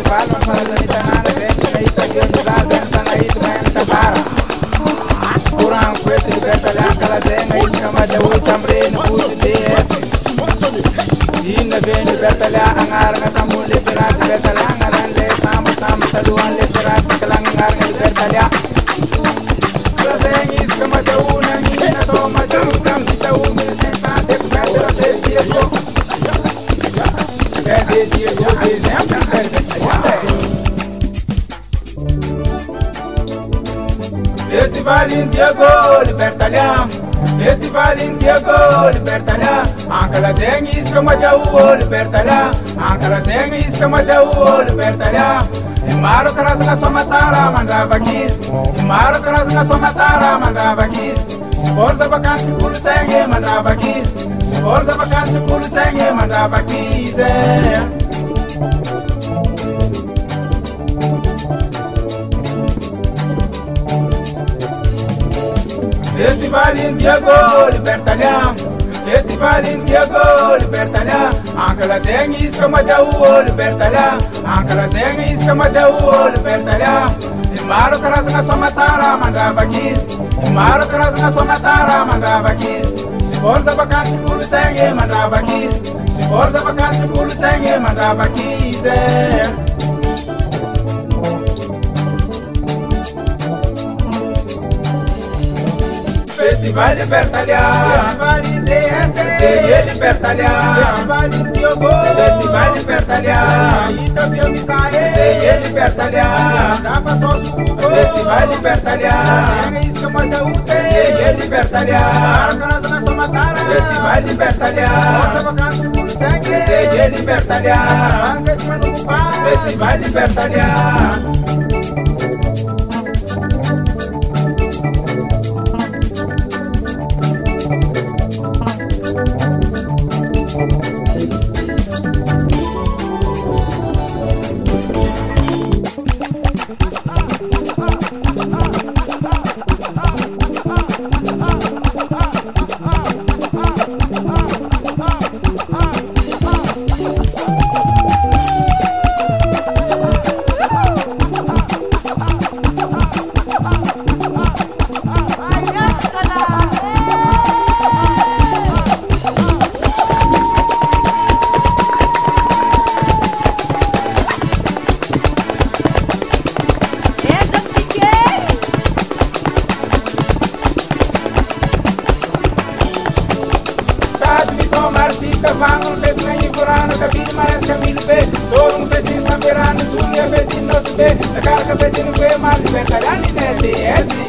palma fala ni tanana gente na ita que no gaza na ita men tabara kurang kwete bertala kala zenga iskama de uchambre no uts inda beni bertala angar na samul liberat bertala ngaran le sam saluan liberat kalang angar na bertala kala zenga iskama de una mina to madam bisa umil sensate bertala de Diego Festival in Diego Libertalia, Festival in Diego Libertalia, anche la Zengis come Jau Libertalia, anche la Zengis come Jau Libertalia. Imaro karazana somatsara mandavakis, Imaro karazana somatsara mandavakis. Sporza vacanze kulu tsenge mandavakis, Sporza vacanze kulu tsenge mandavakis. Festival in Diego Libertalia, Festival in Diego Libertalia, anche la Zengis come Jau Libertalia, anche la Zengis come Jau Libertalia. Imaro karazana somatsara mandavakis, Imaro karazana somatsara mandavakis. Sporza vacanze kulu tsenge mandavakis, Sporza vacanze kulu tsenge mandavakis. Festival Libertalia, Festival in DS, Libertalia, Festival in Diogo, Festival Libertalia, Itapio Misae, Libertalia, Zapa Sosu, Festival Libertalia, Isca Mataute, Libertalia, Karazana Somatara, Festival Libertalia, Vacanze Pulsangue, Libertalia, Antes Manupa, Festival Libertalia. Vangon petnai kurano kabin maras kamil pe torun petin samberan dunia petin nos pe sakar ka petin pe mal bertadani neti esi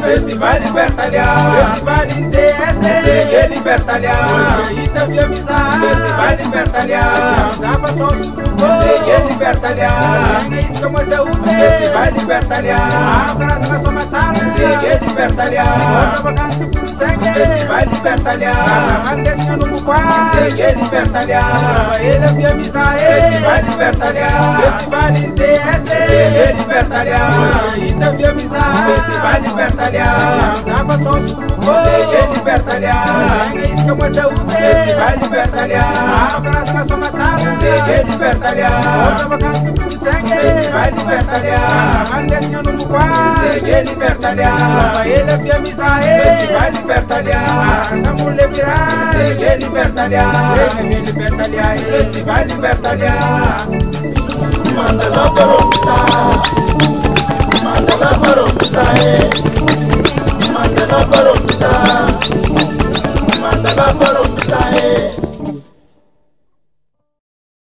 Festival Libertaliano, Festival ITS, Segê Libertaliano, Ita Via Misa, Festival Libertaliano, Zapa Chos, Segê Libertaliano, Isca Mata Ube, Festival Libertaliano, Graças na Soma Chala, Segê Libertaliano, Zapa Cansi Sangue, Festival Libertaliano, Mandesca no Buquá, Segê Libertaliano, Ele Via Misa, Festival Libertaliano, Festival ITS, Segê Libertaliano, Ita Via Misa, Festival Libertaliano, Zapa Chos, Segê Libertaliano, Isca Mata Ube, Festival Libertaliano, Graças na Soma Chala, Segê Libertaliano, Zapa Cansi Sangue, Festival Libertaliano, Mandesca no Buquá, Segê Libertaliano, Ele Via Misa, Festival Libertaliano, Samule Pirá, Segê Libertaliano, Segê Libertaliano, Festival Libertaliano. Mandala Baromsa, Mandala Baromsa, Mandala Baromsa.